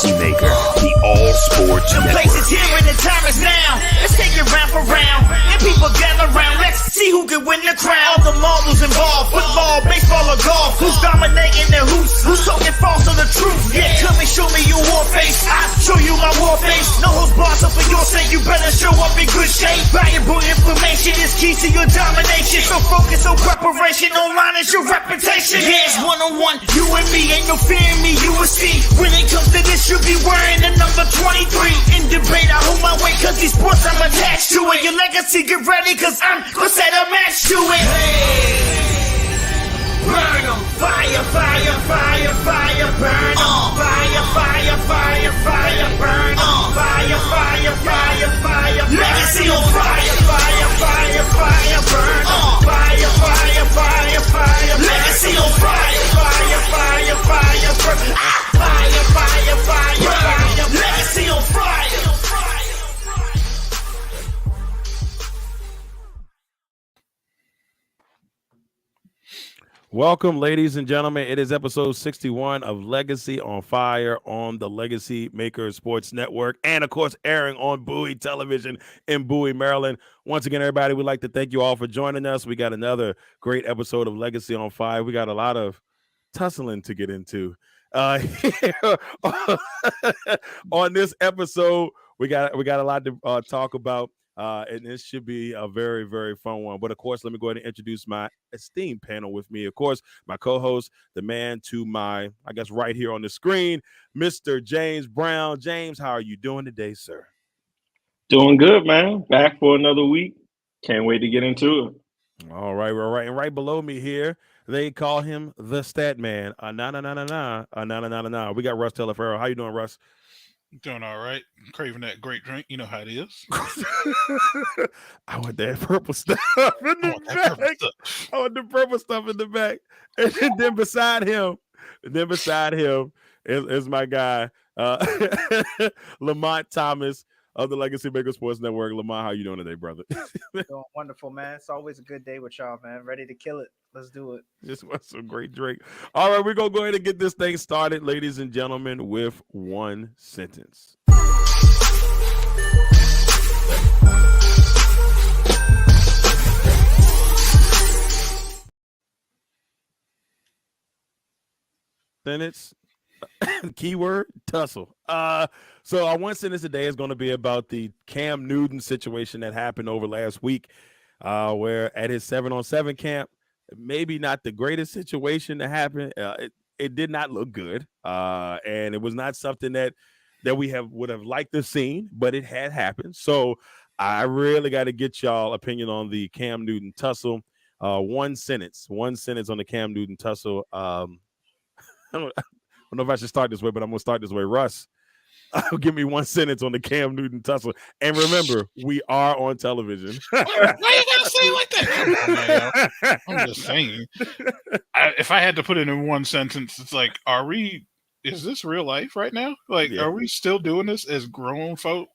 Legacy Maker, the All Sports Network. The place is here and the time is now. Let's take it round for round. And people gather round. Let's see who can win the crown. All the marbles involved. Football, baseball, or golf. Who's dominating the hoops? Who's talking false or the truth? Yeah, come and show me your war face. I show you my war face. No holds barred, so for your sake, you better show up in good shape. Valuable information is key to your domination. So focus on preparation. Online is your reputation. Yeah, it's one-on-one. You and me, ain't no fear in me. You will see. When it comes to this, you'll be wearing the number 23. In debate, I hold my weight, cause these sports I'm attached to it. Your legacy, get ready, cause I'm gonna set a match to it. Hey! Burn 'em. Fire, fire, fire, fire, burn 'em. Fire, fire, fire, fire, burn 'em. Fire, fire, fire, fire, legacy on fire, fire, fire, fire, burn 'em. Fire, fire, fire, fire, legacy on fire, fire, fire, fire, burn 'em. Fire, fire, fire, fire, legacy on fire. Welcome, ladies and gentlemen. It is episode 61 of Legacy on Fire on the Legacy Maker Sports Network, and of course, airing on Bowie Television in Bowie, Maryland. Once again, everybody, we'd like to thank you all for joining us. We got another great episode of Legacy on Fire. We got a lot of tussling to get into. On this episode, we got a lot to talk about. And this should be a very, very fun one. But of course, let me go ahead and introduce my esteemed panel with me. Of course, my co-host, the man to my, I guess, right here on the screen, Mr. James Brown. James, how are you doing today, sir? Doing good, man. Back for another week. Can't wait to get into it. All right. And right below me here, they call him the Stat Man. We got Russ Taliaferro. How you doing, Russ? Doing all right. Craving that great drink. You know how it is. I want that purple stuff in the back. I want the purple stuff in the back. And then beside him is my guy, Lamonte Thomas of the Legacy Maker Sports Network. Lamont, how you doing today, brother? Doing wonderful, man. It's always a good day with y'all, man. Ready to kill it. Let's do it. Just want some great drink. All right, we're going to go ahead and get this thing started, ladies and gentlemen, with one sentence. Sentence. Keyword, tussle. So our one sentence today is going to be about the Cam Newton situation that happened over last week, where at his 7-on-7 camp, maybe not the greatest situation to happen. It did not look good, and it was not something that we would have liked to have seen, but it had happened. So I really got to get y'all opinion on the Cam Newton tussle. One sentence on the Cam Newton tussle. I don't know if I should start this way, but I'm going to start this way. Russ, give me one sentence on the Cam Newton tussle. And remember, we are on television. Why you gotta say it like that? I'm just saying. If I had to put it in one sentence, it's like, is this real life right now? Like, Are we still doing this as grown folk?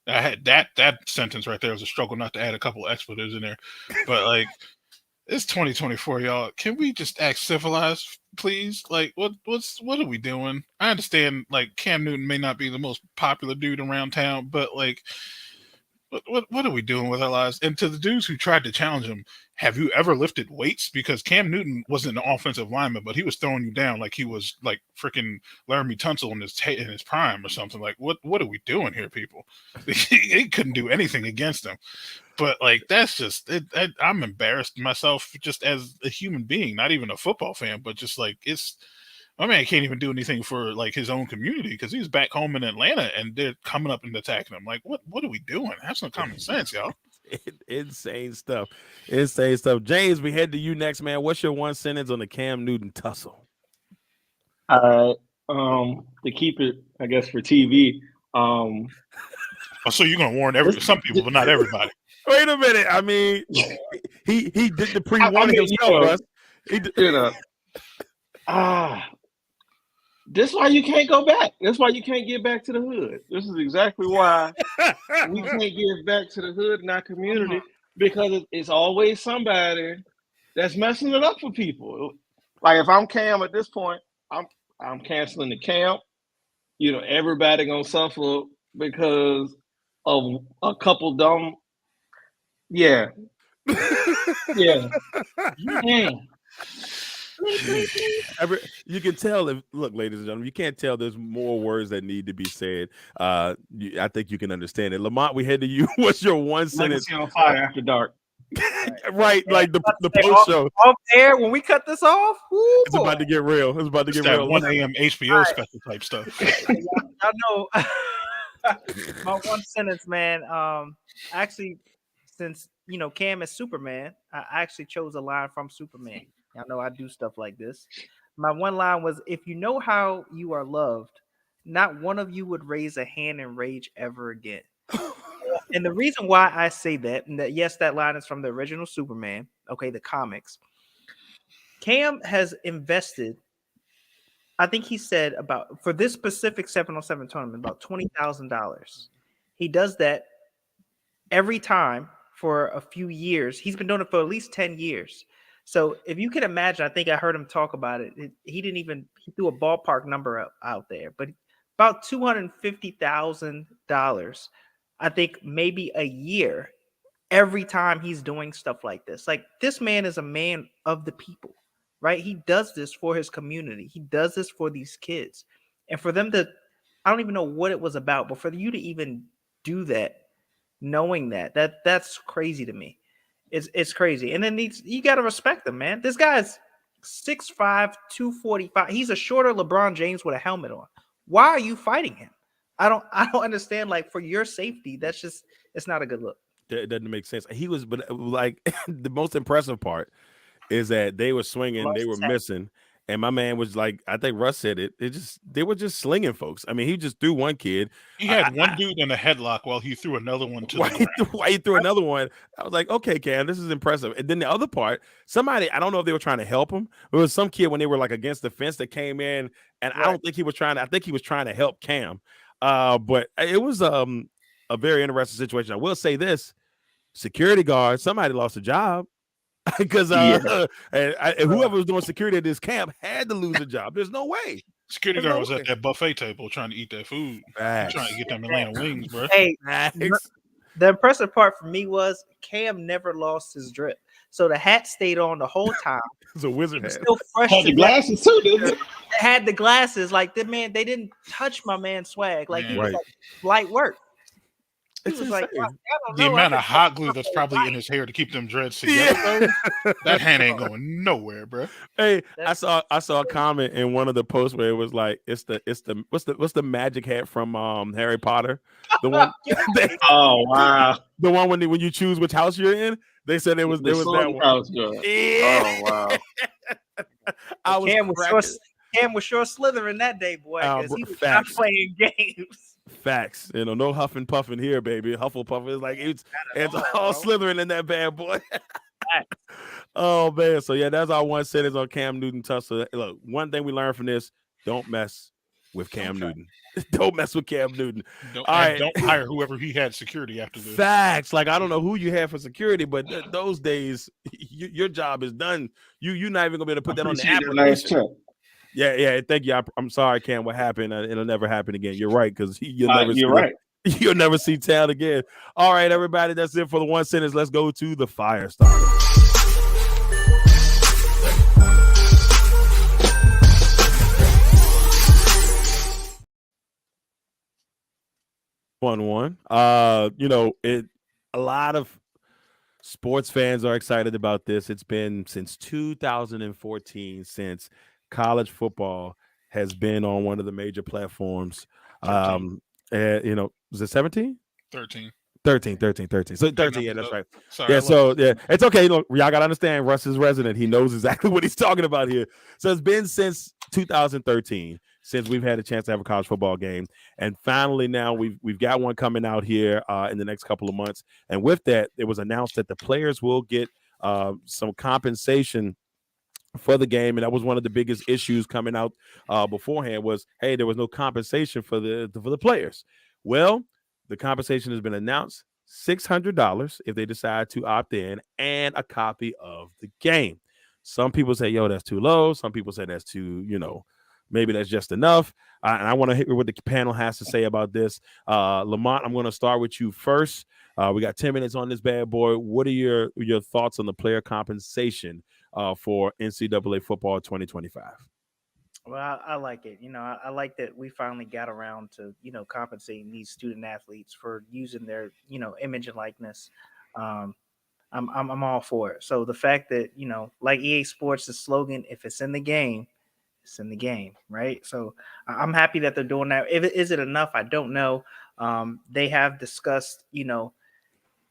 I had that sentence right there was a struggle not to add a couple expletives in there. But like, it's 2024, y'all. Can we just act civilized, please? Like, what are we doing? I understand, like, Cam Newton may not be the most popular dude around town, but like, what are we doing with our lives? And to the dudes who tried to challenge him, have you ever lifted weights? Because Cam Newton wasn't an offensive lineman, but he was throwing you down like he was like freaking Laramie Tussle in his prime or something. Like, what are we doing here, people? He couldn't do anything against him. But like, that's just it. I'm embarrassed myself just as a human being, not even a football fan, but just like my man can't even do anything for like his own community because he's back home in Atlanta and they're coming up and attacking him. Like, what are we doing? Have some common sense, y'all. Insane stuff. James, we head to you next, man. What's your one sentence on the Cam Newton tussle? All right. To keep it, I guess, for TV. So you're gonna warn some people, but not everybody. Wait a minute. I mean, he did the pre-warning himself, Russ. This is why you can't go back. That's why you can't get back to the hood. This is exactly why we can't get back to the hood in our community, because it's always somebody that's messing it up for people. Like if I'm Cam at this point, I'm canceling the camp. everybody gonna suffer because of a couple dumb. Yeah. Yeah. You can tell look, ladies and gentlemen, you can't tell there's more words that need to be said. I think you can understand it. Lamont, we head to you. What's your one sentence? Legacy on fire after dark. Right, Yeah, like the post show. Off air when we cut this off. Woo, It's about to get real. It's about to get that real. 1 a.m. HBO special type stuff. y'all know my one sentence, man. Actually, since Cam is Superman, I actually chose a line from Superman. Y'all know I do stuff like this. My one line was, "If you know how you are loved, not one of you would raise a hand in rage ever again." And the reason why I say that, and that yes, that line is from the original Superman, okay, the comics. Cam has invested, I think he said for this specific 7-on-7 tournament, about $20,000. He does that every time for a few years. He's been doing it for at least 10 years. So if you can imagine, I think I heard him talk about it. He threw a ballpark number out there, but about $250,000, I think maybe a year, every time he's doing stuff like this. Like, this man is a man of the people, right? He does this for his community. He does this for these kids. And for them to, I don't even know what it was about, but for you to even do that, knowing that's crazy to me. It's crazy. And then you got to respect him, man. This guy's 6'5", 245. He's a shorter LeBron James with a helmet on. Why are you fighting him? I don't understand. Like, for your safety, it's not a good look. That doesn't make sense. But like the most impressive part is that they were swinging, they were missing, and my man was like, I think Russ said it. They were just slinging folks. I mean, he just threw one kid. He had one dude in a headlock while he threw another one to the ground. Why he threw another one? I was like, okay, Cam, this is impressive. And then the other part, somebody, I don't know if they were trying to help him. It was some kid when they were like against the fence that came in, and right. I don't think he was trying to. I think he was trying to help Cam. But it was a very interesting situation. I will say this. Security guard, somebody lost a job because and whoever was doing security at this camp had to lose a job. There's no way. Security guard was at that buffet table trying to eat that food. Trying to get them Atlanta wings, bro. Hey, the impressive part for me was Cam never lost his drip. So the hat stayed on the whole time. It's a wizard hat. Still fresh. Had the glasses too, didn't it? Had the glasses. Like, they didn't touch my man's swag. Like, he was like light work. It's like, the amount of hot glue that's probably in his hair to keep them dreads together. That hand ain't going nowhere, bro. Hey, I saw a comment in one of the posts where it was like, what's the magic hat from Harry Potter? The one. Oh wow! The one when you choose which house you're in. They said it was that one. Yeah. Oh wow! Cam was sure slithering that day, boy, because he was not playing games. Facts, no huffing puffing here, baby. Hufflepuff is like it's all slithering in that bad boy. Oh man, so yeah, that's our one sentence on Cam Newton Tussle. Look, one thing we learned from this: don't mess with Cam Newton. Don't mess with Cam Newton. Don't hire whoever he had security after this. Facts, like I don't know who you had for security, but those days your job is done. You're not even gonna be able to put that on the application. Yeah. Thank you. I'm sorry, Cam. What happened? It'll never happen again. You're right, because you'll never see Tal again. All right, everybody. That's it for the one sentence. Let's go to the fire starter. One. A lot of sports fans are excited about this. It's been since 2014 since college football has been on one of the major platforms. Was it 17? 13. 13. So 13, yeah, that's right. Sorry, it's okay. Look, y'all gotta understand, Russ is resident. He knows exactly what he's talking about here. So it's been since 2013 since we've had a chance to have a college football game, and finally now we've got one coming out here in the next couple of months. And with that, it was announced that the players will get some compensation for the game, and that was one of the biggest issues coming out beforehand was, hey, there was no compensation for the players. Well, the compensation has been announced, $600 if they decide to opt in, and a copy of the game. Some people say, yo, that's too low. Some people say that's too, maybe that's just enough. And I want to hear what the panel has to say about this. Lamont, I'm going to start with you first. We got 10 minutes on this bad boy. What are your thoughts on the player compensation for NCAA football 2025? Well, I like it. I like that we finally got around to, compensating these student athletes for using their, image and likeness. I'm all for it. So the fact that, like EA Sports, the slogan, if it's in the game, it's in the game, right? So I'm happy that they're doing that. Is it enough? I don't know. They have discussed,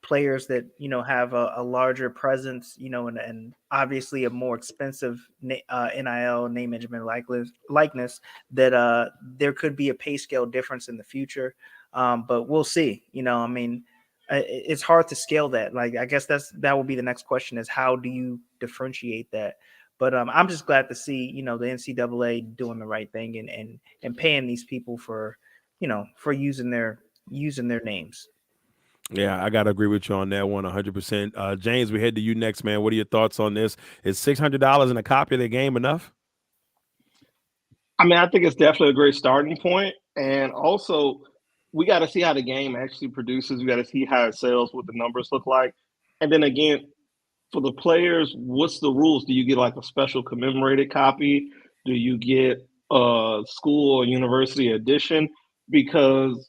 players that have a larger presence, and obviously a more expensive NIL, name, image, and likeness. That there could be a pay scale difference in the future, but we'll see. It's hard to scale that. Like, I guess that will be the next question: is how do you differentiate that? But I'm just glad to see the NCAA doing the right thing and paying these people for for using their names. Yeah, I got to agree with you on that one 100%. James, we head to you next, man. What are your thoughts on this? Is $600 in a copy of the game enough? I mean, I think it's definitely a great starting point. And also, we got to see how the game actually produces. We got to see how it sells, what the numbers look like. And then again, for the players, what's the rules? Do you get like a special commemorated copy? Do you get a school or university edition? Because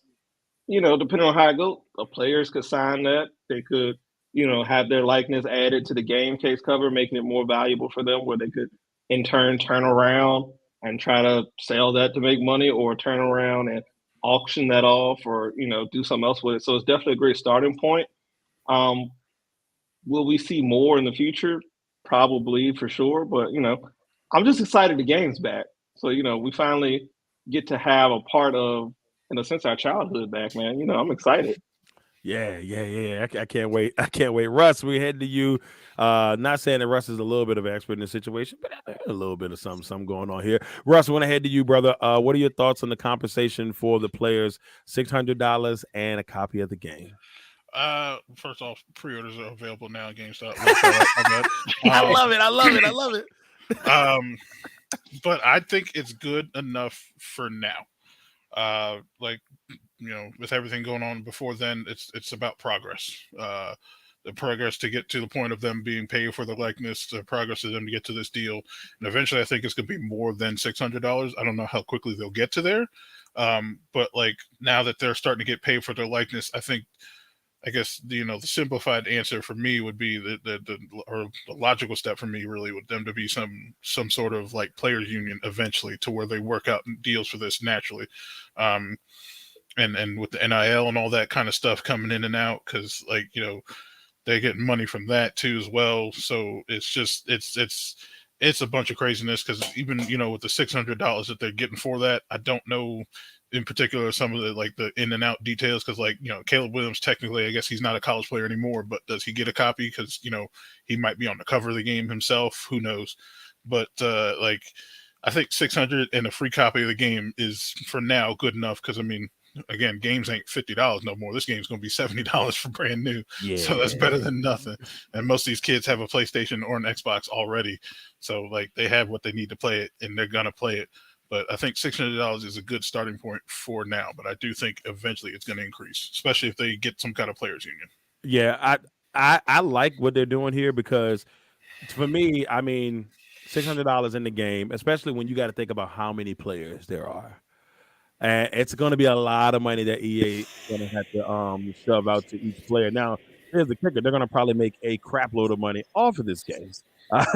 depending on how it goes, the players could sign that. They could, have their likeness added to the game case cover, making it more valuable for them, where they could in turn turn around and try to sell that to make money, or turn around and auction that off, or do something else with it. So it's definitely a great starting point. Will we see more in the future? Probably, for sure. But I'm just excited the game's back. So we finally get to have a part of, in a sense, our childhood back, man. I'm excited. Yeah. I can't wait. Russ, we head to you. Not saying that Russ is a little bit of an expert in the situation, but a little bit of something going on here. Russ, I want to head to you, brother. What are your thoughts on the compensation for the players? $600 and a copy of the game. First off, pre-orders are available now at GameStop. I love it. But I think it's good enough for now. With everything going on before then, it's about progress. The progress to get to the point of them being paid for the likeness, the progress of them to get to this deal. And eventually I think it's going to be more than $600. I don't know how quickly they'll get to there. But like, now that they're starting to get paid for their likeness, I guess the simplified answer for me would be the logical step for me really would them to be some sort of like players union eventually, to where they work out deals for this naturally. And with the NIL and all that kind of stuff coming in and out, because they're getting money from that too as well. So it's just it's a bunch of craziness, because even with the $600 that they're getting for that, I don't know in particular some of the in and out details, because Caleb Williams, technically I guess he's not a college player anymore, but does he get a copy? Because he might be on the cover of the game himself, who knows. But I think 600 and a free copy of the game is for now good enough, because again, games ain't $50 no more. This game's going to be $70 for brand new. Yeah. So that's better than nothing. And most of these kids have a PlayStation or an Xbox already. So they have what they need to play it, and they're going to play it. But I think $600 is a good starting point for now. But I do think eventually it's going to increase, especially if they get some kind of players union. Yeah, I like what they're doing here, because for me, $600 in the game, especially when you got to think about how many players there are. And it's going to be a lot of money that EA is going to have to shove out to each player. Now, here's the kicker. They're going to probably make a crap load of money off of this game.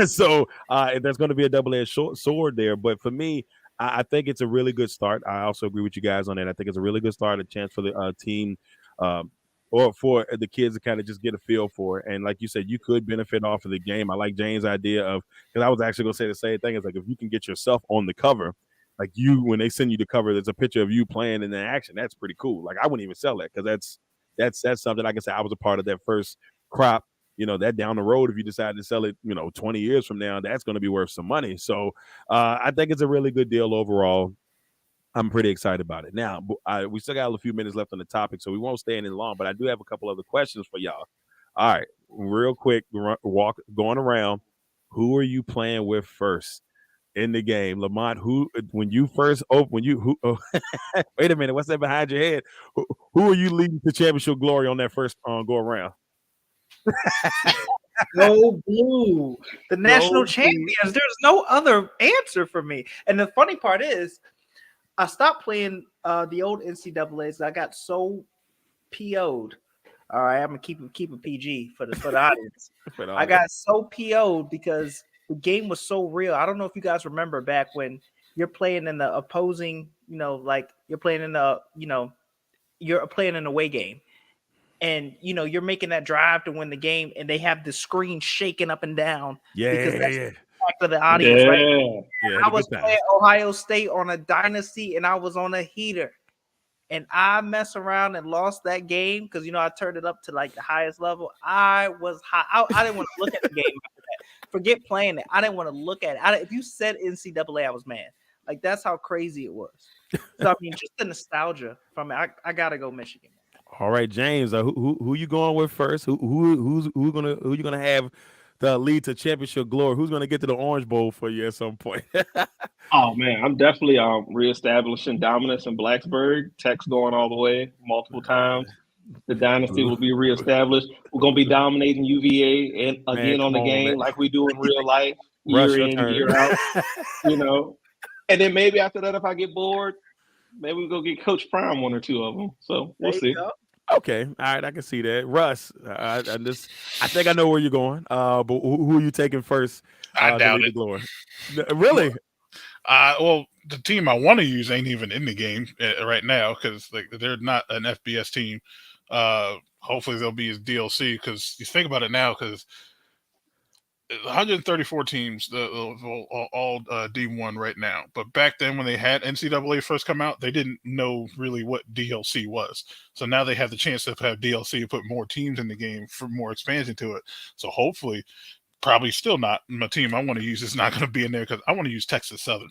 So there's going to be a double-edged sword there. But for me, I think it's a really good start. I also agree with you guys on that. I think it's a really good start, a chance for the team or for the kids to kind of just get a feel for it. And like you said, you could benefit off of the game. I like James' idea of, because I was actually going to say the same thing. It's like, if you can get yourself on the cover, like when they send you the cover, there's a picture of you playing in the action. That's pretty cool. Like, I wouldn't even sell that, because that's something I can say I was a part of that first crop. That down the road, if you decide to sell it, 20 years from now, that's going to be worth some money. So I think it's a really good deal overall. I'm pretty excited about it. Now, we still got a few minutes left on the topic, so we won't stay in long, but I do have a couple other questions for y'all. All right, real quick, going around. Who are you playing with first? in the game. Lamont, when you first open, wait a minute, what's that behind your head? Who are you leading to championship glory on that first go around? Go Blue, the national Go champions. There's no other answer for me. And the funny part is, I stopped playing the old NCAAs. I got so PO'd. All right, I'm gonna keep it PG for the audience. I got so PO'd because the game was so real. I don't know if you guys remember back when you're playing in the opposing, like you're playing in the, you're playing an away game. And you're making that drive to win the game, and they have the screen shaking up and down. Because that's the fact of the audience, right? Yeah, I was playing Ohio State on a dynasty, and I was on a heater, and I messed around and lost that game because I turned it up to like the highest level. I was high. I didn't want to look at the game after that. Forget playing it. I didn't want to look at it. If you said NCAA, I was mad. Like that's how crazy it was. So I mean, just the nostalgia from it. I gotta go Michigan. All right, James. Who you going with first? Who you gonna have the lead to championship glory? Who's gonna get to the Orange Bowl for you at some point? Oh man, I'm definitely reestablishing dominance in Blacksburg. Tech's going all the way multiple times. The dynasty will be reestablished. We're gonna be dominating UVA and again on the game like we do in real life, year in, year out. And then maybe after that, if I get bored, maybe we go get Coach Prime one or two of them. So we'll see. Okay, all right, I can see that. Russ, I think I know where you're going. But who are you taking first? I doubt it. Glory? Really? Well, the team I want to use ain't even in the game right now because they're not an FBS team. Hopefully they'll be as DLC because you think about it now because 134 teams, all D1 right now. But back then when they had NCAA first come out, they didn't know really what DLC was. So now they have the chance to have DLC and put more teams in the game for more expansion to it. So hopefully, probably still not my team I want to use is not going to be in there because I want to use Texas Southern.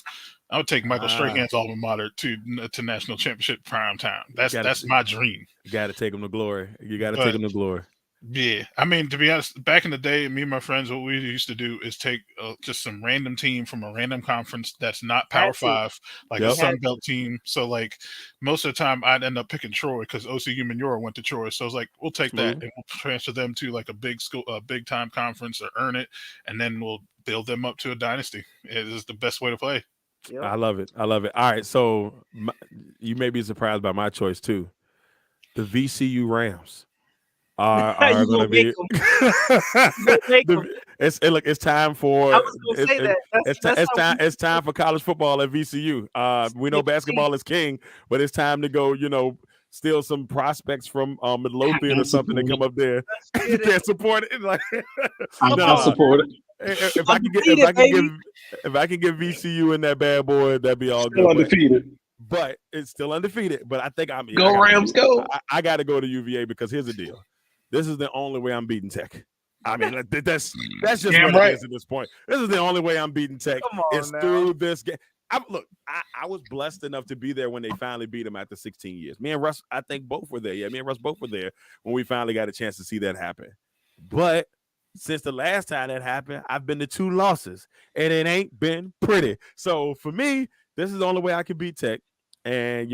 I would take Michael Strahan's alma mater to national championship prime time. That's my dream. You got to take them to glory. You got to take them to glory. Yeah, I mean, to be honest, back in the day, me and my friends, what we used to do is take just some random team from a random conference that's not Power 5, like a Sun Belt team. So, like, most of the time, I'd end up picking Troy because OCU Manura went to Troy. So, I was like, we'll take that and we'll transfer them to, like, a big school, a big-time conference or earn it, and then we'll build them up to a dynasty. It is the best way to play. Yep. I love it. All right, so you may be surprised by my choice, too. The VCU Rams. Are going to be. It's time for. It's time for college football at VCU. We know basketball is king, but it's time to go. Steal some prospects from Midlothian or something to come up there. You can't support it. Like, I'll support it. If I can get VCU in that bad boy, that'd be all still good. Undefeated. But it's still undefeated. But I think Rams, go! I got to go to UVA because here's the deal. This is the only way I'm beating Tech. I mean, that's just what it is at this point. This is the only way I'm beating Tech. It's through this game. I was blessed enough to be there when they finally beat them after 16 years. Me and Russ, I think both were there. Yeah, me and Russ both were there when we finally got a chance to see that happen. But since the last time that happened, I've been to 2 losses, and it ain't been pretty. So for me, this is the only way I can beat Tech. And,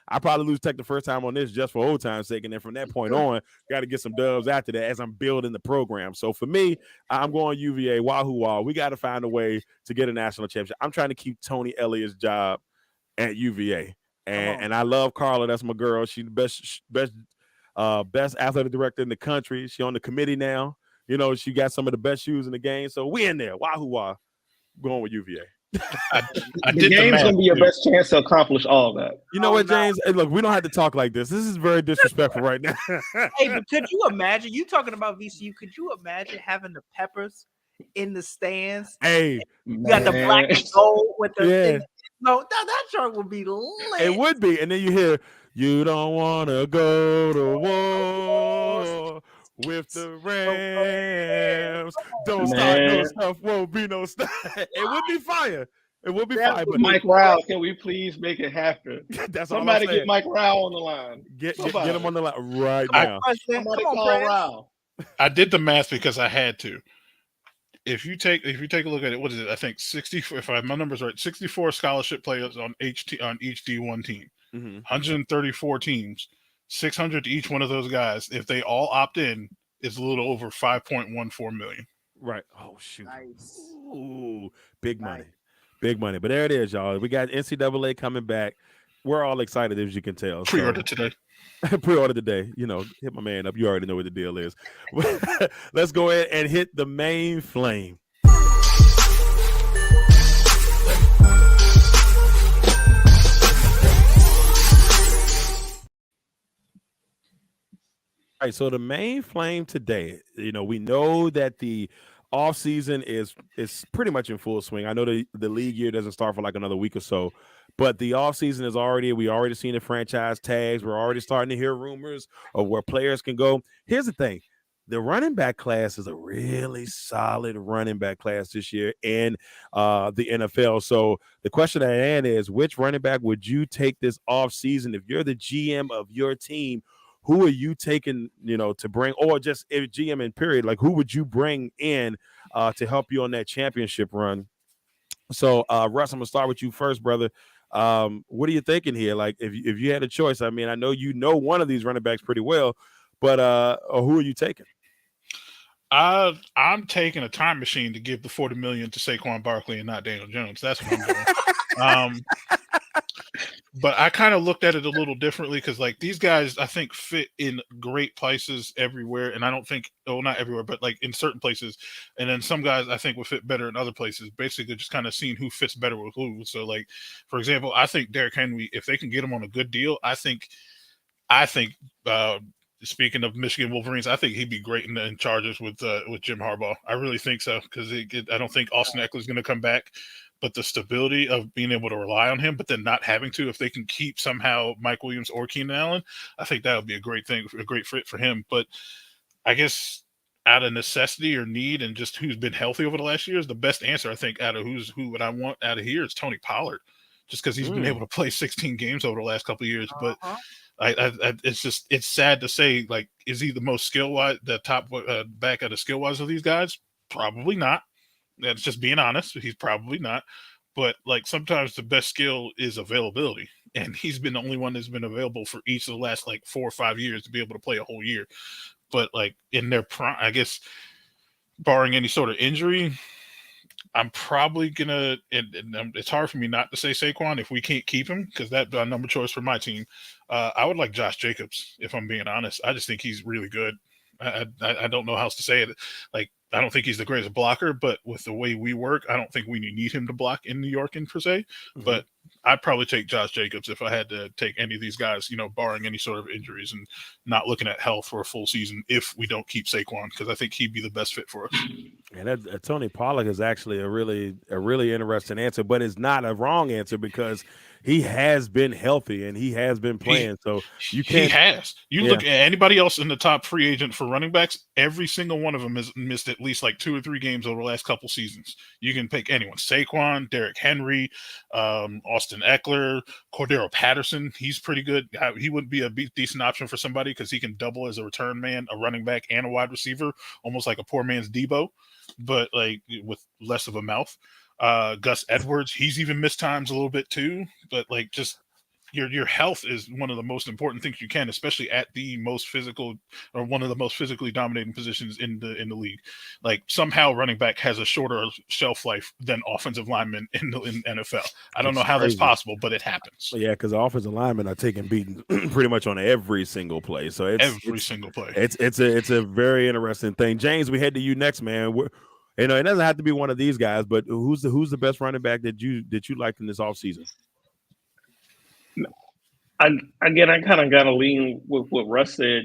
I probably lose Tech the first time on this just for old time's sake. And then from that point on, got to get some dubs after that as I'm building the program. So for me, I'm going UVA, wahoo wah. We got to find a way to get a national championship. I'm trying to keep Tony Elliott's job at UVA. And I love Carla. That's my girl. She's the best athletic director in the country. She on the committee now. She got some of the best shoes in the game. So we in there. Wahoo wah. Going with UVA. The game's gonna be your best chance to accomplish all that. You know what, James? Hey, look, we don't have to talk like this. This is very disrespectful right now. Hey, but could you imagine? You talking about VCU? Could you imagine having the Peppers in the stands? Hey, you got the black and gold with the. No, that shirt would be lit. It would be, and then you hear, "You don't want to go to war with the Rams. Don't start no stuff. Won't be no stuff." It would be fire. It would be fire. But Mike Rowell, can we please make it happen? That's somebody get Mike Rowell on the line. Get him on the line right now. Somebody call Rowell. I did the math because I had to. if you take a look at it, what is it? I think 60. If my numbers right, 64 scholarship players on each D1 team, 134 teams, 600 to each one of those guys. If they all opt in, it's a little over 5.14 million. Right. Oh shoot. Nice. Ooh, big money. Big money. But there it is, y'all. We got NCAA coming back. We're all excited, as you can tell. Pre-order today. Pre-order today. Hit my man up. You already know what the deal is. Let's go ahead and hit the main flame. All right, so the main flame today, we know that the off season is pretty much in full swing. I know the league year doesn't start for like another week or so, but the off season is we already seen the franchise tags. We're already starting to hear rumors of where players can go. Here's the thing. The running back class is a really solid running back class this year in the NFL. So the question at hand is, which running back would you take this off season? If you're the GM of your team, who are you taking, to bring, or just if GM in period, like who would you bring in to help you on that championship run? So, Russ, I'm gonna start with you first, brother. What are you thinking here? Like, if you had a choice, I mean, I know one of these running backs pretty well, but who are you taking? I'm taking a time machine to give the $40 million to Saquon Barkley and not Daniel Jones. That's what I'm doing. But I kind of looked at it a little differently because, like, these guys, I think, fit in great places everywhere. And I don't think, not everywhere, but like in certain places. And then some guys I think would fit better in other places. Basically, just kind of seeing who fits better with who. So, like, for example, I think Derrick Henry, if they can get him on a good deal, I think, speaking of Michigan Wolverines, I think he'd be great in Chargers with Jim Harbaugh. I really think so because I don't think Austin Eckler is going to come back. But the stability of being able to rely on him, but then not having to, if they can keep somehow Mike Williams or Keenan Allen, I think that would be a great thing, a great fit for him. But I guess out of necessity or need and just who's been healthy over the last years, the best answer, I think, out of who would I want out of here is Tony Pollard, just because he's been able to play 16 games over the last couple of years. But it's sad to say, like, is he the most skill-wise, the top back out of skill-wise of these guys? Probably not. That's just being honest. He's probably not. But, like, sometimes the best skill is availability. And he's been the only one that's been available for each of the last, like, 4 or 5 years to be able to play a whole year. But, like, in their prime, I guess, barring any sort of injury, I'm probably going to – and it's hard for me not to say Saquon if we can't keep him because that's our number choice for my team. I would like Josh Jacobs, if I'm being honest. I just think he's really good. I don't know how else to say it. Like, I don't think he's the greatest blocker, but with the way we work, I don't think we need him to block in New York per se. But I'd probably take Josh Jacobs if I had to take any of these guys, barring any sort of injuries and not looking at health for a full season if we don't keep Saquon, because I think he'd be the best fit for us. And Tony Pollard is actually a really interesting answer, but it's not a wrong answer because he has been healthy and he has been playing. So you can't. He has. Look at anybody else in the top free agent for running backs. Every single one of them has missed at least like 2 or 3 games over the last couple seasons. You can pick anyone: Saquon, Derrick Henry, Austin Eckler, Cordero Patterson. He's pretty good. He wouldn't be a decent option for somebody because he can double as a return man, a running back, and a wide receiver, almost like a poor man's Debo, but like with less of a mouth. Gus Edwards, he's even missed times a little bit too, but like just your health is one of the most important things you can, especially at the most physical or one of the most physically dominating positions in the league. Like somehow running back has a shorter shelf life than offensive linemen in NFL. I don't know how that's possible, but it happens. Yeah, because offensive linemen are taking beating pretty much on every single play. So it's single play. It's a very interesting thing. James, we head to you next, man. It doesn't have to be one of these guys, but who's the best running back that you liked in this offseason? I kind of got to lean with what Russ said.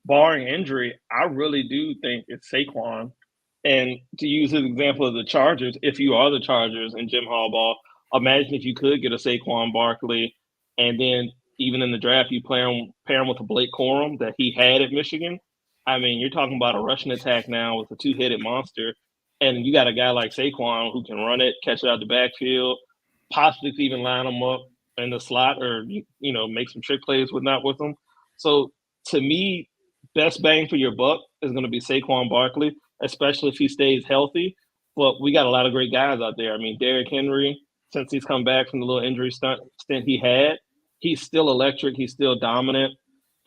Barring injury, I really do think it's Saquon. And to use his example of the Chargers, if you are the Chargers and Jim Harbaugh, imagine if you could get a Saquon Barkley, and then even in the draft you pair him with a Blake Corum that he had at Michigan. I mean, you're talking about a rushing attack now with a 2-headed monster. And you got a guy like Saquon who can run it, catch it out the backfield, possibly even line him up in the slot or, make some trick plays with them. So to me, best bang for your buck is going to be Saquon Barkley, especially if he stays healthy. Well, we got a lot of great guys out there. I mean, Derrick Henry, since he's come back from the little injury stint he had, he's still electric. He's still dominant.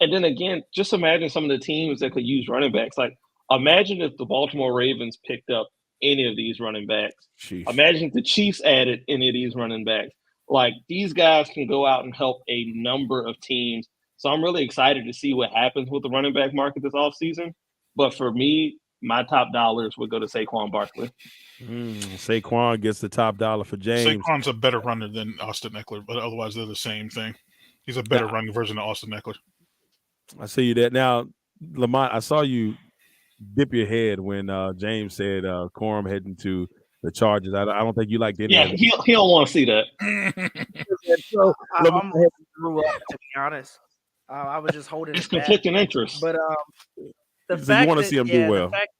And then again, just imagine some of the teams that could use running backs. Like, imagine if the Baltimore Ravens picked up any of these running backs. Sheesh. Imagine if the Chiefs added any of these running backs. Like, these guys can go out and help a number of teams. So I'm really excited to see what happens with the running back market this offseason. But for me, my top dollars would go to Saquon Barkley. Saquon gets the top dollar for James. Saquon's a better runner than Austin Eckler, but otherwise they're the same thing. He's a better running version of Austin Eckler. I see you there. Now, Lamont, I saw you dip your head when James said Corum heading to the Chargers. I don't think you liked any of it. He don't want to see that. So I almost grew up, to be honest. I was just holding It's it back. conflicting interests. But the So fact you want to that, see him do well. The fact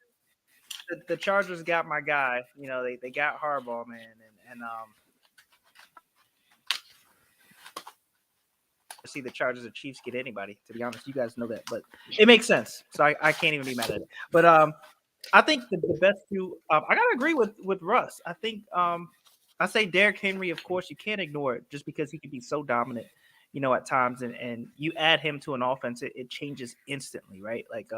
that the Chargers got my guy, they got Harbaugh, man, and see the Chargers or Chiefs get anybody, to be honest. You guys know that, but it makes sense. So I can't even be mad at it. But I think the best two, I gotta agree with Russ. I think I say Derrick Henry, of course, you can't ignore it just because he can be so dominant, at times, and you add him to an offense, it changes instantly, right? Like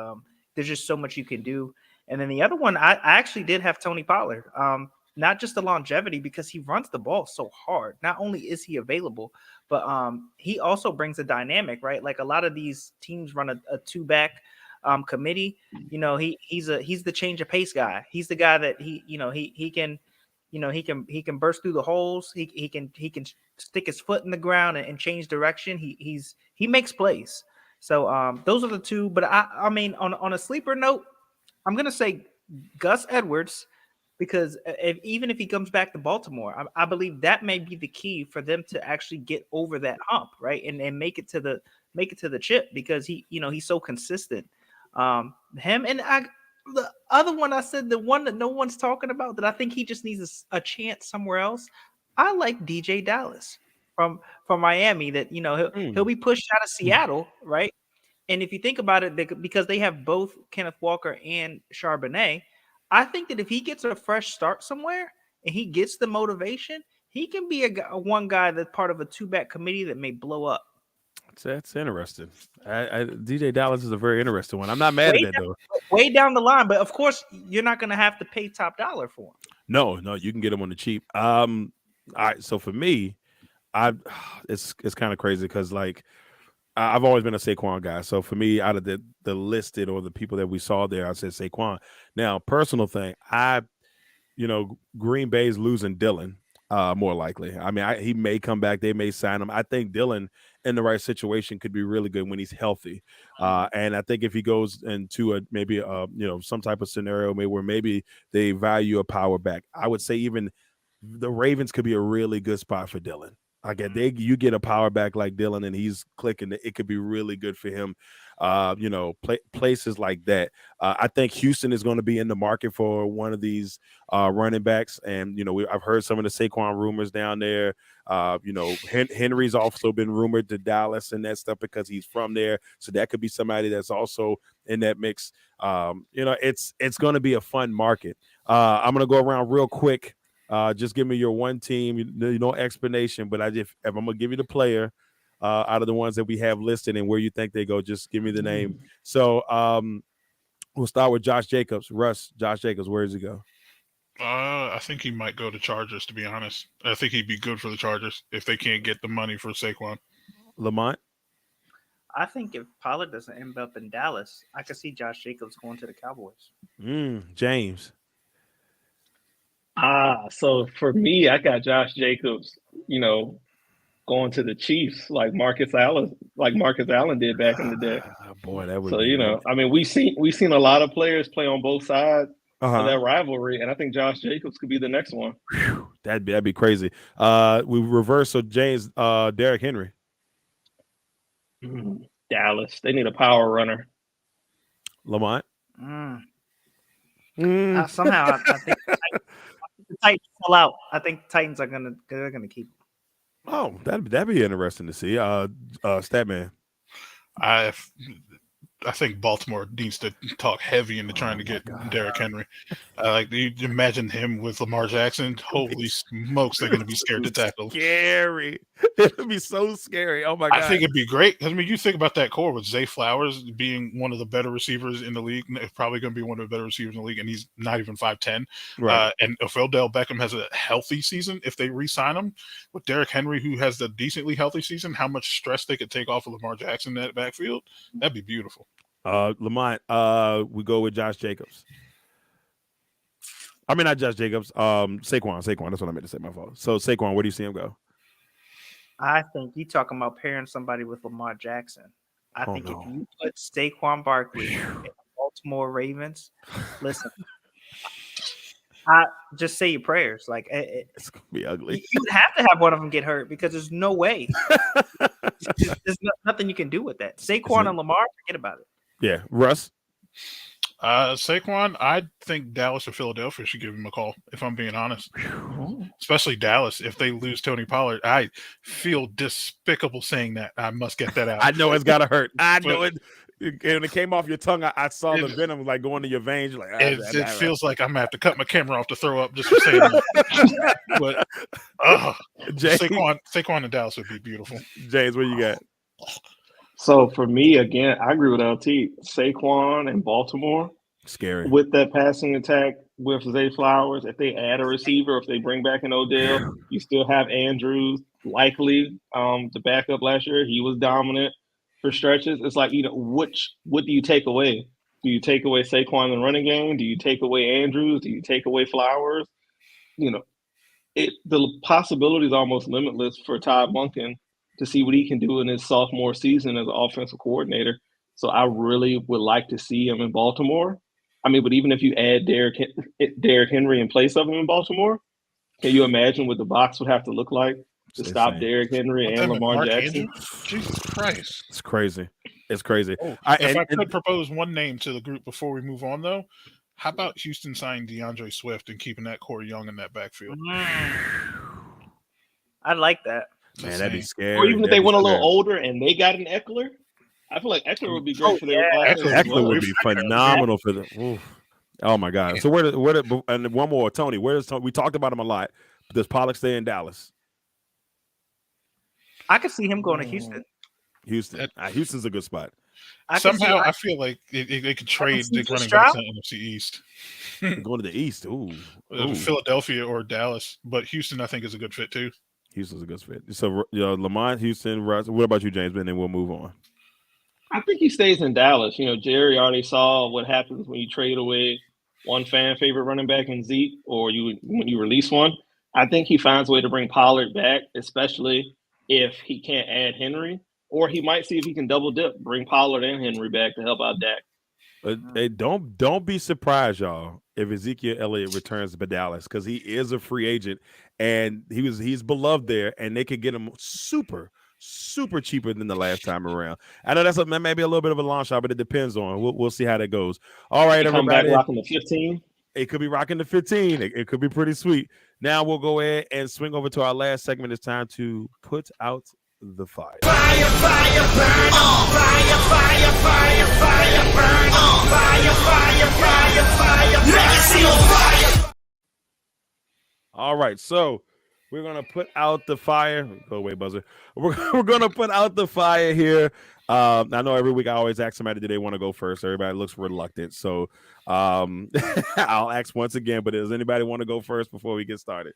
there's just so much you can do. And then the other one, I actually did have Tony Pollard. Not just the longevity, because he runs the ball so hard. Not only is he available, but he also brings a dynamic, right? Like a lot of these teams run a two-back committee. He's the change of pace guy. He's the guy that he can burst through the holes. He can stick his foot in the ground and change direction. He makes plays. So those are the two. But I mean, on a sleeper note, I'm gonna say Gus Edwards. Because even if he comes back to Baltimore, I believe that may be the key for them to actually get over that hump, right, and make it to the chip, because he's so consistent. Him and the other one, I said the one that no one's talking about that I think he just needs a chance somewhere else. I like DJ Dallas from Miami. That he'll be pushed out of Seattle, right? And if you think about it, because they have both Kenneth Walker and Charbonnet. I think that if he gets a fresh start somewhere and he gets the motivation, he can be a one guy that's part of a two-back committee that may blow up. That's interesting. DJ Dallas is a very interesting one. I'm not mad at that, though. Way down the line, but of course, you're not going to have to pay top dollar for him. No, you can get him on the cheap. All right, so for me, it's kind of crazy because I've always been a Saquon guy. So for me, out of the listed or the people that we saw there, I said Saquon. Now, personal thing, Green Bay's losing Dillon more likely. I mean, he may come back. They may sign him. I think Dillon in the right situation could be really good when he's healthy. And I think if he goes into maybe some type of scenario where maybe they value a power back, I would say even the Ravens could be a really good spot for Dillon. You get a power back like Dillon and he's clicking, it could be really good for him. Places like that. I think Houston is going to be in the market for one of these running backs. And, I've heard some of the Saquon rumors down there. Henry's also been rumored to Dallas and that stuff because he's from there. So that could be somebody that's also in that mix. It's going to be a fun market. I'm going to go around real quick. Just give me your one team, no explanation, but if I'm going to give you the player out of the ones that we have listed and where you think they go, just give me the name. So we'll start with Josh Jacobs. Russ, Josh Jacobs, where does he go? I think he might go to Chargers, to be honest. I think he'd be good for the Chargers if they can't get the money for Saquon. Lamont? I think if Pollard doesn't end up in Dallas, I could see Josh Jacobs going to the Cowboys. James? So for me, I got Josh Jacobs, going to the Chiefs like Marcus Allen did back in the day. Boy, that would. So I mean, we've seen a lot of players play on both sides of that rivalry, and I think Josh Jacobs could be the next one. That'd be crazy. We reverse. So James, Derrick Henry, Dallas. They need a power runner. Lamont. Somehow, I think the Titans pull out. I think the Titans are gonna keep him. Oh, that'd be interesting to see. Statman. I think Baltimore needs to talk heavy into trying to get Derrick Henry. Like, you imagine him with Lamar Jackson. Holy smokes, they're going to be scared to tackle. Scary. It'll be so scary. Oh my God. I think it'd be great. I mean, you think about that core with Zay Flowers being one of the better receivers in the league, probably going to be one of the better receivers in the league, and he's not even 5'10". Right. And if Odell Beckham has a healthy season, if they re-sign him with Derrick Henry, who has the decently healthy season, how much stress they could take off of Lamar Jackson in that backfield, that'd be beautiful. Lamont, we go with Josh Jacobs. I mean, not Josh Jacobs. Saquon. That's what I meant to say. My fault. So Saquon, where do you see him go? I think you talking about pairing somebody with Lamar Jackson. I think if you put Saquon Barkley in the Baltimore Ravens, listen, I just say your prayers. Like it's gonna be ugly. You'd have to have one of them get hurt because there's no way. there's nothing you can do with that. Saquon and Lamar, forget about it. Yeah, Russ. Saquon, I think Dallas or Philadelphia should give him a call, if I'm being honest. Especially Dallas. If they lose Tony Pollard, I feel despicable saying that. I must get that out. I know it's got to hurt. I know it. When it came off your tongue, I saw the venom like going to your veins. Like, it feels like I'm going to have to cut my camera off to throw up just for saying that. But Saquon and Dallas would be beautiful. James, what you got? So for me, again, I agree with LT. Saquon and Baltimore. Scary. With that passing attack with Zay Flowers, if they add a receiver, if they bring back an Odell, you still have Andrews, likely the backup last year. He was dominant for stretches. It's like, what do you take away? Do you take away Saquon in the running game? Do you take away Andrews? Do you take away Flowers? The possibility is almost limitless for Todd Monken to see what he can do in his sophomore season as an offensive coordinator. So I really would like to see him in Baltimore. I mean, but even if you add Derrick Henry in place of him in Baltimore, can you imagine what the box would have to look like to stop Derrick Henry and Lamar Jackson? Jesus Christ. It's crazy. It's crazy. If I could propose one name to the group before we move on, though, how about Houston signing DeAndre Swift and keeping that core young in that backfield? I like that. Man, that'd be scary. Or even if they went a little older and they got an Eckler, I feel like Eckler would be great for their offense. Eckler would be phenomenal for them. Oof. Oh my God! So and one more, Tony. Where does Tony? We talked about him a lot. Does Pollock stay in Dallas? I could see him going to Houston. Houston's a good spot. Somehow, I feel like they could trade the running backs in the NFC East. Going to the East, ooh. Philadelphia or Dallas, but Houston I think is a good fit too. Houston's a good fit. So Lamont, Houston, Russ. What about you, James? And then we'll move on. I think he stays in Dallas. Jerry already saw what happens when you trade away one fan favorite running back in Zeke, or when you release one. I think he finds a way to bring Pollard back, especially if he can't add Henry, or he might see if he can double dip, bring Pollard and Henry back to help out Dak. But hey, don't be surprised, y'all, if Ezekiel Elliott returns to Dallas, because he is a free agent and he's beloved there, and they could get him super cheaper than the last time around. I know that may be a little bit of a long shot, but it depends on. We'll see how that goes. All right, everybody. Come back rocking the 15. It could be rocking the 15. It could be pretty sweet. Now we'll go ahead and swing over to our last segment. It's time to put out the fire. Fire, fire, burn on. Fire, fire, fire, fire, burn on. Fire, fire, fire, fire, legacy on fire. All right, so we're gonna put out the fire. Go away, buzzer. We're gonna put out the fire here. I know every week I always ask somebody, do they want to go first? Everybody looks reluctant, so I'll ask once again. But does anybody want to go first before we get started?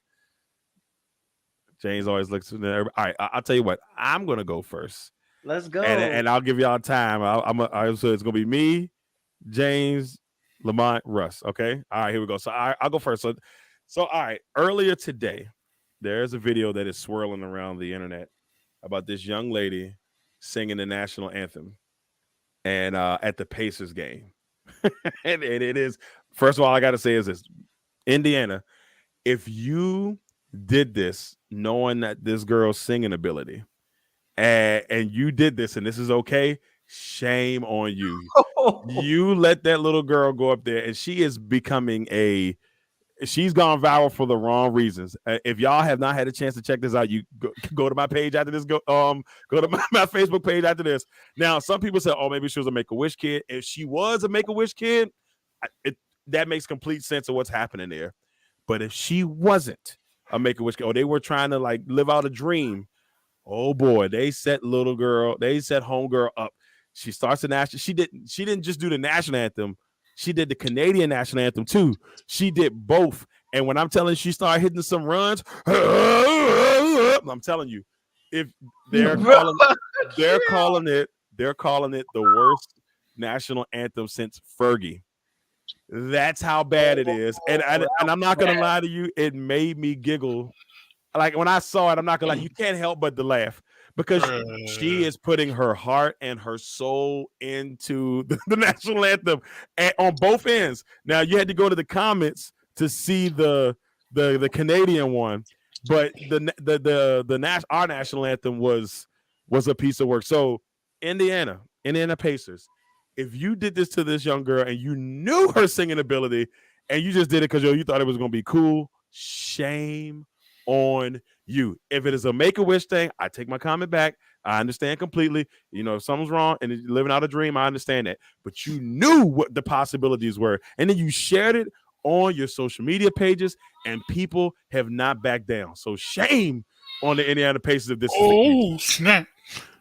James always looks. All right, I'll tell you what. I'm gonna go first. Let's go. And I'll give y'all time. So it's gonna be me, James, Lamont, Russ. Okay. All right, here we go. So I'll go first. So all right. Earlier today, there's a video that is swirling around the internet about this young lady singing the national anthem, and at the Pacers game, and it is. First of all, I got to say is this: Indiana, if you did this knowing that this girl's singing ability, and you did this, and this is okay, shame on you. You let that little girl go up there, and she is becoming she's gone viral for the wrong reasons. If y'all have not had a chance to check this out, you go to my page after this. Go to my Facebook page after this. Now, some people say, "Oh, maybe she was a Make-A-Wish kid." If she was a Make-A-Wish kid, that makes complete sense of what's happening there. But if she wasn't a Make-A-Wish kid, or they were trying to like live out a dream, oh boy, they set homegirl up. She starts the national. She didn't just do the national anthem. She did the Canadian national anthem too. She did both. And when I'm telling you, she started hitting some runs, I'm telling you, if they're calling it the worst national anthem since Fergie. That's how bad it is. And I'm not gonna lie to you, it made me giggle. Like when I saw it, I'm not gonna lie, you can't help but to laugh. Because she is putting her heart and her soul into the national anthem on both ends. Now you had to go to the comments to see the Canadian one, but our national anthem was a piece of work. So Indiana Pacers, if you did this to this young girl and you knew her singing ability and you just did it because you thought it was gonna be cool, shame on you. If it is a Make-A-Wish thing, I take my comment back. I understand completely. If something's wrong and you're living out a dream, I understand that. But you knew what the possibilities were, and then you shared it on your social media pages, and people have not backed down. So shame on the Indiana Pacers if this is snap.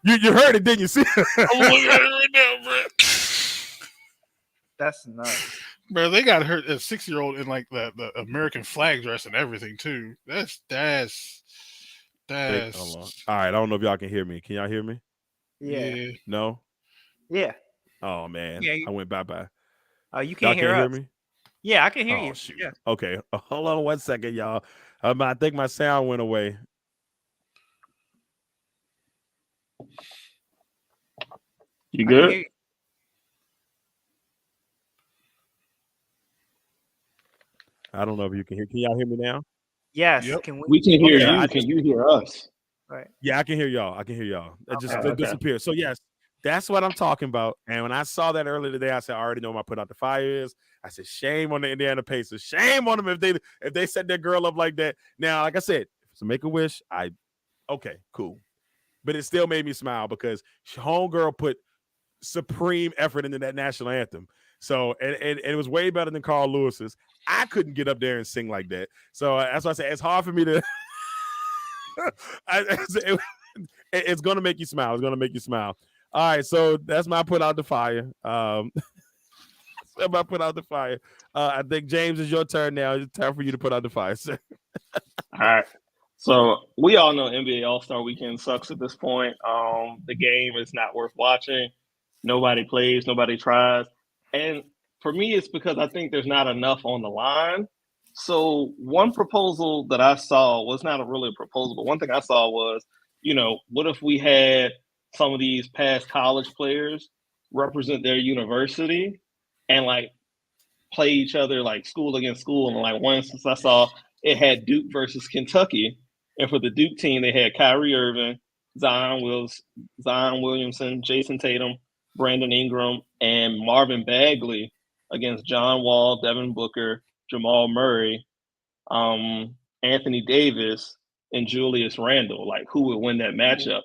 You heard it, didn't you? See? I'm looking at it right now, bro. That's nuts. Bro, they got hurt a 6-year-old in like the American flag dress and everything too. That's all right. I don't know if y'all can hear me. Can y'all hear me? Yeah. No? Yeah. Oh man. Yeah, I went bye-bye. You can't hear me? Yeah, I can hear you. Shoot. Yeah. Okay. Hold on 1 second, y'all. I think my sound went away. You good? I don't know if you can hear. Can y'all hear me now? Yes. Yep. We can hear you. Can you hear us? Right. Yeah, I can hear y'all. It disappeared. So yes, that's what I'm talking about. And when I saw that earlier today, I said, I already know what my put out the fire is. I said, shame on the Indiana Pacers. Shame on them if they set their girl up like that. Now, like I said, if it's a Make-A-Wish, okay, cool. But it still made me smile because homegirl put supreme effort into that national anthem. So and it was way better than Carl Lewis's. I couldn't get up there and sing like that. So that's why I say it's hard for me to. It's gonna make you smile. It's gonna make you smile. All right, so that's my put out the fire. I think James is your turn now. It's time for you to put out the fire, sir. All right. So we all know NBA All-Star Weekend sucks at this point. The game is not worth watching. Nobody plays. Nobody tries. And for me, it's because I think there's not enough on the line. So one proposal that I saw was not really a proposal, but one thing I saw was, what if we had some of these past college players represent their university and like play each other like school against school? And like one instance I saw, it had Duke versus Kentucky. And for the Duke team, they had Kyrie Irving, Zion Williamson, Jason Tatum, Brandon Ingram, and Marvin Bagley against John Wall, Devin Booker, Jamal Murray, Anthony Davis, and Julius Randle. Like, who would win that matchup?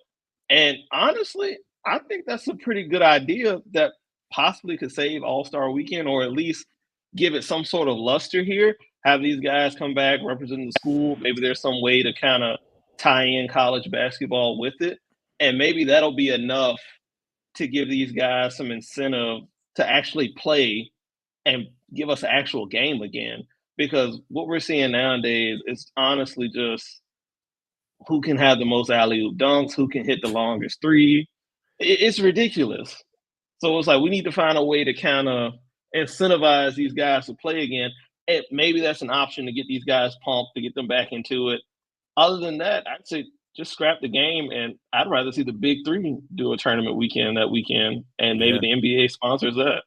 And honestly, I think that's a pretty good idea that possibly could save All-Star Weekend, or at least give it some sort of luster here. Have these guys come back representing the school. Maybe there's some way to kind of tie in college basketball with it. And maybe that'll be enough to give these guys some incentive to actually play and give us an actual game again. Because what we're seeing nowadays is honestly just who can have the most alley-oop dunks, who can hit the longest three. It's ridiculous. So it's like we need to find a way to kind of incentivize these guys to play again. And maybe that's an option to get these guys pumped, to get them back into it. Other than that, I'd say just scrap the game, and I'd rather see the Big Three do a tournament weekend that weekend, and maybe the NBA sponsors that.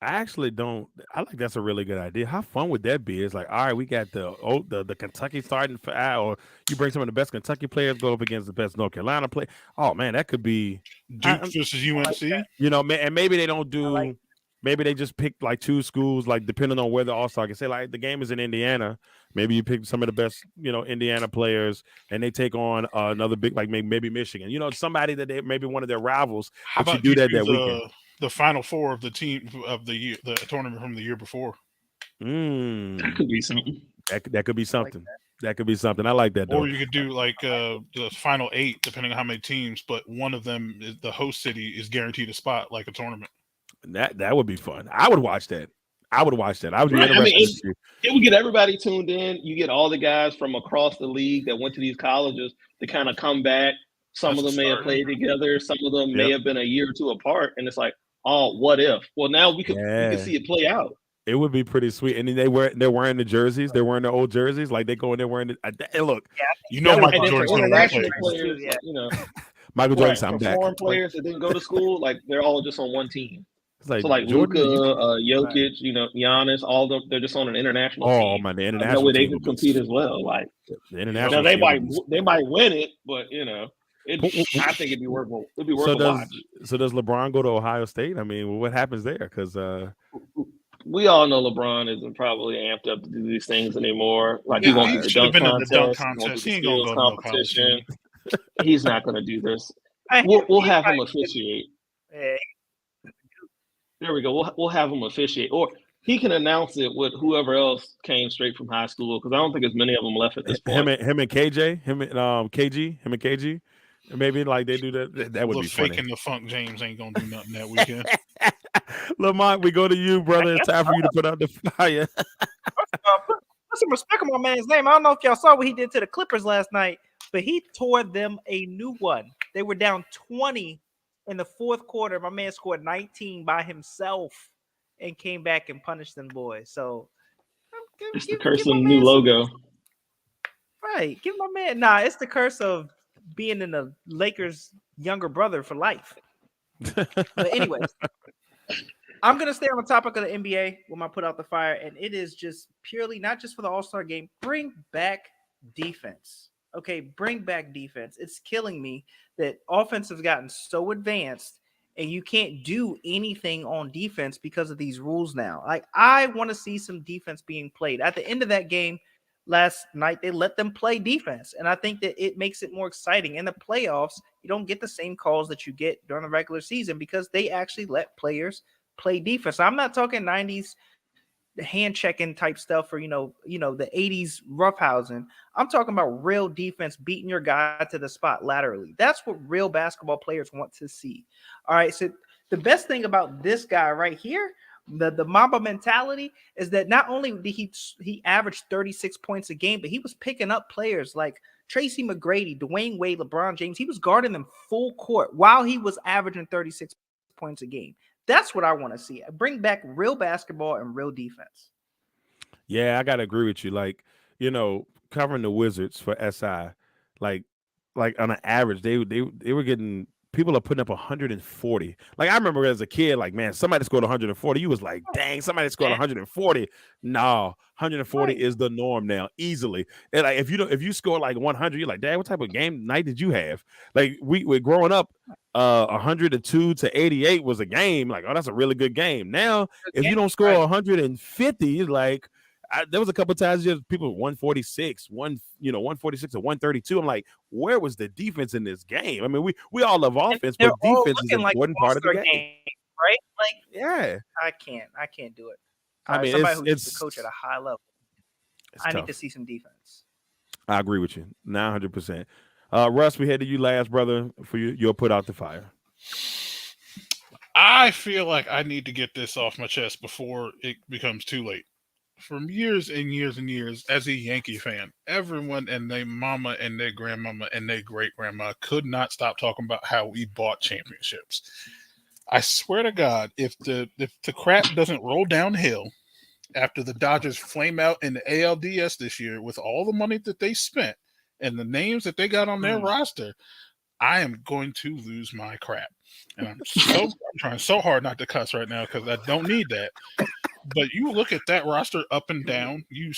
I actually don't. I think that's a really good idea. How fun would that be? It's like, all right, we got the Kentucky starting for, or you bring some of the best Kentucky players go up against the best North Carolina player. Oh man, that could be Duke versus UNC. And maybe they don't do. maybe they just pick like 2 schools, like depending on where the All-Star can say, like the game is in Indiana. Maybe you pick some of the best, Indiana players, and they take on another big, like maybe Michigan. Somebody that they maybe one of their rivals. How But you about do that weekend. The Final Four of the team of the year, the tournament from the year before? That could be something. That could be something. That could be something. I like that. Though. Or you could do like the Final 8, depending on how many teams, but one of them, the host city, is guaranteed a spot, like a tournament. That would be fun. I would watch that. I would be interested. It would get everybody tuned in. You get all the guys from across the league that went to these colleges to kind of come back. Some of them may have played together. Some of them may have been a year or 2 apart. And it's like, oh, what if? Well, now we can see it play out. It would be pretty sweet. And then they're wearing the jerseys. They're wearing the old jerseys. Like they go in there wearing it. Look, Michael Jordan's international players, Michael Jordan, I'm back. Foreign players that didn't go to school, like they're all just on one team. It's like, so like Jordan, Luka, Jokic, Giannis, all of them, they're just on an international team. Oh man, the international no way they can compete as well. Like the international, they might win it, but I think it'd be worth a watch. So does LeBron go to Ohio State? I mean, what happens there? Because we all know LeBron isn't probably amped up to do these things anymore. Like he won't should have been in the dunk contest. He ain't gonna go to no competition. He's not going to do this. We'll have him officiate. There we go. We'll have him officiate, or he can announce it with whoever else came straight from high school. Because I don't think there's many of them left at this point. Him and KG, maybe like they do that. That would be funny. Faking the funk James ain't gonna do nothing that weekend. Lamont, we go to you, brother. It's time for you to put out the fire. Put some respect on my man's name. I don't know if y'all saw what he did to the Clippers last night, but he tore them a new one. They were down 20 in the 4th quarter. My man scored 19 by himself and came back and punished them boys. So it's the curse of the new logo. Right. Give my man. Nah, it's the curse of being in the Lakers' younger brother for life. But anyways, I'm going to stay on the topic of the NBA when I put out the fire. And it is just purely not just for the All-Star game. Bring back defense. Okay, bring back defense. It's killing me that offense has gotten so advanced and you can't do anything on defense because of these rules now. Like, I want to see some defense being played. At the end of that game last night, they let them play defense. And I think that it makes it more exciting. In the playoffs, you don't get the same calls that you get during the regular season because they actually let players play defense. I'm not talking 90s hand checking type stuff or the 80s roughhousing. I'm talking about real defense, beating your guy to the spot laterally. That's what real basketball players want to see. All right, so the best thing about this guy right here, the Mamba mentality, is that not only did he averaged 36 points a game, but he was picking up players like Tracy McGrady, Dwayne Wade, LeBron James. He was guarding them full court while he was averaging 36 points a game. That's what I want to see. Bring back real basketball and real defense. Yeah, I gotta agree with you. Like, covering the Wizards for SI, like on an average, they were getting, people are putting up 140. Like, I remember as a kid, like, man, somebody scored 140. You was like, dang, somebody scored 140. No, 140 is the norm now, easily. And like, if you score like 100, you're like, dad, what type of game night did you have? Like, we're growing up, 102 to 88 was a game. Like, oh, that's a really good game. Now, if you don't score 150, like, there was a couple of times just people 146, 146 or 132. I'm like, where was the defense in this game? I mean, we all love offense, but defense is an important part of the game, right? Like, yeah, I can't do it. I mean, somebody who's a coach at a high level, I need to see some defense. I agree with you 900%. Russ, we head to you last, brother, for you. You'll put out the fire. I feel like I need to get this off my chest before it becomes too late. For years and years and years, as a Yankee fan, everyone and their mama and their grandmama and their great-grandma could not stop talking about how we bought championships. I swear to God, if the crap doesn't roll downhill after the Dodgers flame out in the ALDS this year with all the money that they spent and the names that they got on their roster, I am going to lose my crap. And I'm trying so hard not to cuss right now because I don't need that. But you look at that roster up and down. You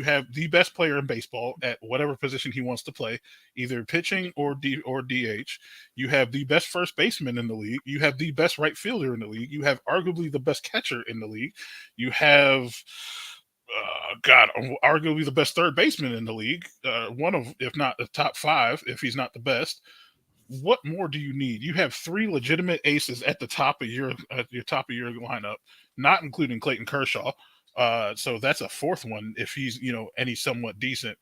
have the best player in baseball at whatever position he wants to play, either pitching or DH. You have the best first baseman in the league. You have the best right fielder in the league. You have arguably the best catcher in the league. You have, arguably the best third baseman in the league. One of, if not the top 5, if he's not the best. What more do you need? You have 3 legitimate aces at the top of your lineup, not including Clayton Kershaw. So that's a 4th one if he's any somewhat decent.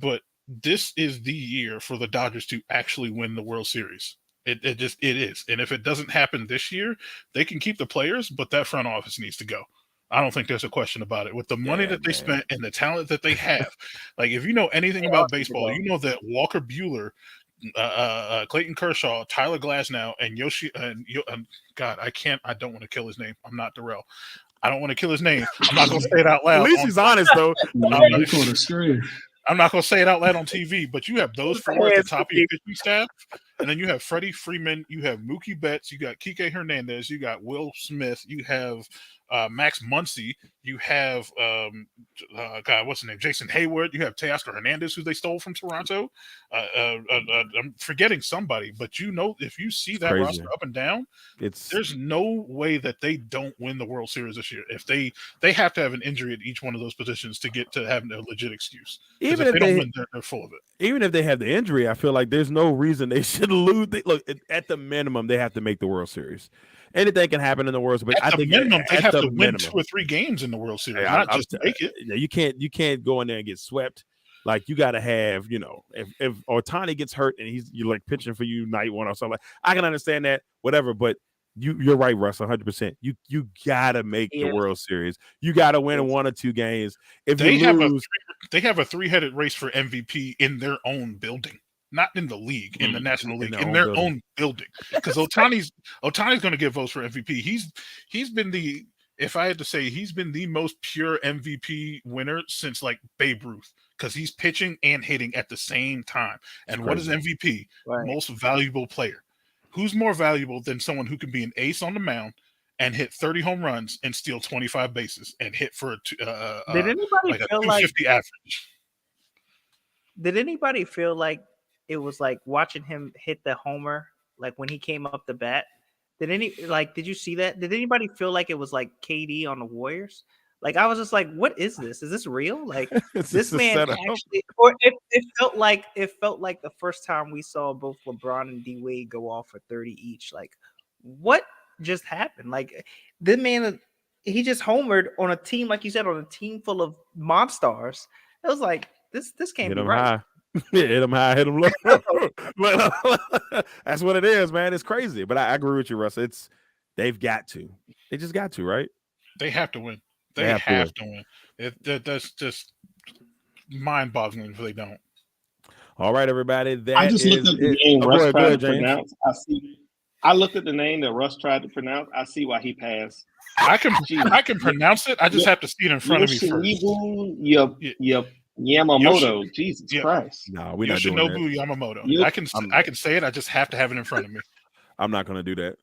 But this is the year for the Dodgers to actually win the World Series. It is. And if it doesn't happen this year, they can keep the players, but that front office needs to go. I don't think there's a question about it. With the money that they spent and the talent that they have, like if you know anything about baseball, you know that Walker Buehler, Clayton Kershaw, Tyler Glasnow, and God, I don't want to kill his name. I'm not Darrell. I don't want to kill his name. I'm not going to say it out loud. At least he's honest, though. I'm not going to say it out loud on TV, but you have those 4 at the top of your pitching staff, and then you have Freddie Freeman, you have Mookie Betts, you got Kike Hernandez, you got Will Smith, you have Max Muncy, you have what's his name, Jason Hayward, you have Teoscar Hernandez, who they stole from Toronto. I'm forgetting somebody, but if you see that roster up and down, there's no way that they don't win the World Series this year. If they have to have an injury at each one of those positions to get to having a legit excuse. Even if they don't win, they're full of it. Even if they have the injury, I feel like there's no reason they should lose. Look, at the minimum, they have to make the World Series. Anything can happen in the World Series, but I think minimum, they have to win 2 or 3 games in the World Series, not just to make it. You can't go in there and get swept. Like you got to have, if Ohtani gets hurt and you're like pitching for you night 1 or something, I can understand that, whatever. But you're right, Russ, 100%. You gotta make the World Series. You gotta win 1 or 2 games. If they have a 3-headed race for MVP in their own building. Not in the league, in the National League, in their own building. Because Ohtani's going to get votes for MVP. He's been if I had to say, he's been the most pure MVP winner since like Babe Ruth, because he's pitching and hitting at the same time. And what is MVP? Right. Most valuable player. Who's more valuable than someone who can be an ace on the mound and hit 30 home runs and steal 25 bases and hit for Did anybody like feel a 250 average? Did anybody feel like it was like watching him hit the homer, like when he came up the bat? Did you see that? Did anybody feel like it was like KD on the Warriors? Like I was just like, what is this? Is this real? Like this man actually, or it felt like the first time we saw both LeBron and D Wade go off for 30 each. Like what just happened? Like this man, he just homered on a team, like you said, on a team full of monsters. It was like this can't be right. High. Hit him high, hit him low. That's what it is, man. It's crazy. But I agree with you, Russ. They just got to, right? They have to win. They have to win. That's just mind-boggling if they don't. All right, everybody. I just looked at the name Russ tried to pronounce. I looked at the name that Russ tried to pronounce. I see why he passed. I can pronounce it. I just have to see it in front of me first. Yamamoto, Jesus Christ! No, we're not doing that. Yoshinobu Yamamoto. I can say it. I just have to have it in front of me. I'm not going to do that.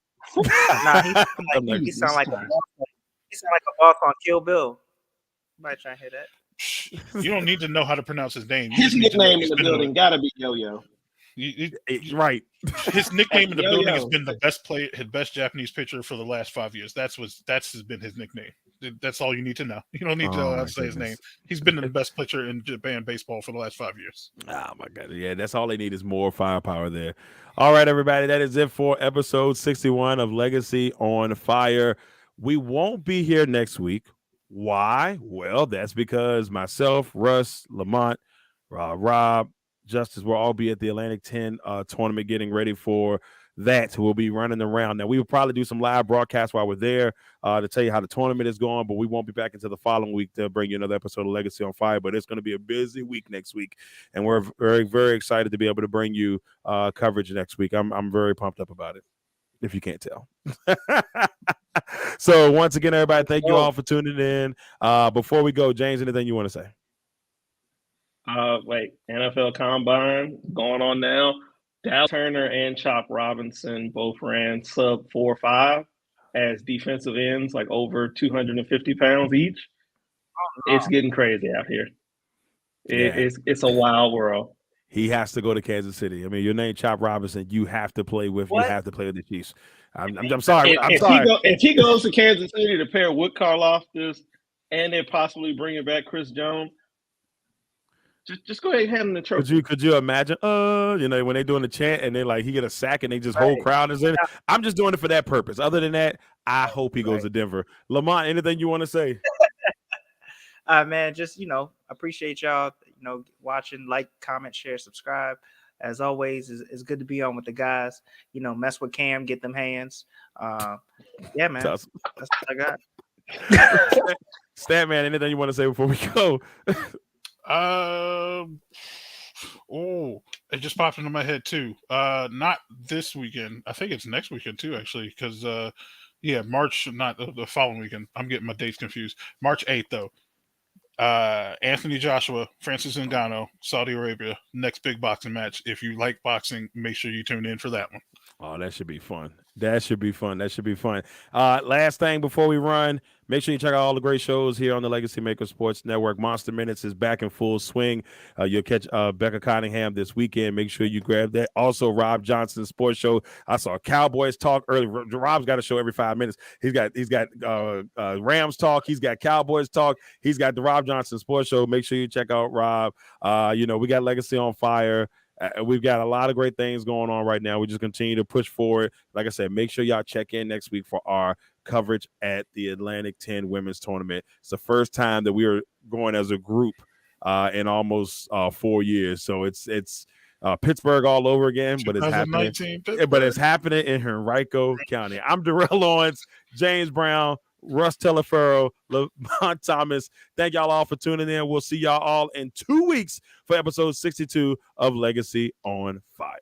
He sound like a boss on Kill Bill. You might try to hear that. You don't need to know how to pronounce his name. His nickname in the building got to be Yo-Yo. Right. His nickname in the building has been the best player, his best Japanese pitcher for the last 5 years. That's been his nickname. That's all you need to know. You don't need to say his name. He's been the best pitcher in Japan baseball for the last 5 years. Oh my God. Yeah, that's all they need is more firepower there. All right, everybody. That is it for episode 61 of Legacy on Fire. We won't be here next week. Why? Well, that's because myself, Russ, Lamonte, Rob, Justice will all be at the Atlantic 10 tournament getting ready for that. We'll be running around. Now, we will probably do some live broadcasts while we're there to tell you how the tournament is going, but we won't be back until the following week to bring you another episode of Legacy on Fire. But it's going to be a busy week next week, and we're very, very excited to be able to bring you coverage next week. I'm very pumped up about it, if you can't tell. So, once again, everybody, thank you all for tuning in. Before we go, James, anything you want to say? NFL Combine going on now. Dal Turner and Chop Robinson both ran sub 4.5. as defensive ends, like over 250 pounds each. It's getting crazy out here. It's a wild world. He has to go to Kansas City. I mean, your name Chop Robinson. You have to play with. What? You have to play with the Chiefs. I'm sorry. I'm If sorry. if he goes to Kansas City to pair with Karlaftis and then possibly bringing back Chris Jones, just go ahead and hand him the trophy. Could you imagine? When they doing the chant and they like he get a sack and they just whole crowd is in it. I'm just doing it for that purpose. Other than that, I hope he goes to Denver. Lamont, anything you want to say? Man, just appreciate y'all. Watching, like, comment, share, subscribe. As always, it's good to be on with the guys. Mess with Cam, get them hands. Yeah, man. That's what I got. Stat man, anything you want to say before we go? It just popped into my head too. Not this weekend. I think it's next weekend too, actually, because March, not the following weekend. I'm getting my dates confused. March 8th though. Anthony Joshua, Francis Ngannou, Saudi Arabia, next big boxing match. If you like boxing, make sure you tune in for that one. Oh, that should be fun. That should be fun. Last thing before we run, make sure you check out all the great shows here on the Legacy Maker Sports Network. Monster Minutes is back in full swing. You'll catch Becca Cottingham this weekend. Make sure you grab that. Also, Rob Johnson's sports show. I saw Cowboys talk early. Rob's got a show every 5 minutes. He's got Rams talk. He's got Cowboys talk. He's got the Rob Johnson sports show. Make sure you check out Rob. We got Legacy on fire. We've got a lot of great things going on right now. We just continue to push forward. Like I said, make sure y'all check in next week for our coverage at the Atlantic 10 Women's Tournament. It's the first time that we are going as a group in almost 4 years. So it's Pittsburgh all over again, but it's happening. But it's happening in Henrico County. I'm Darrell Owens, James Brown, Russ Taliaferro, Lamont Thomas. Thank y'all all for tuning in. We'll see y'all all in 2 weeks for episode 62 of Legacy on Fire.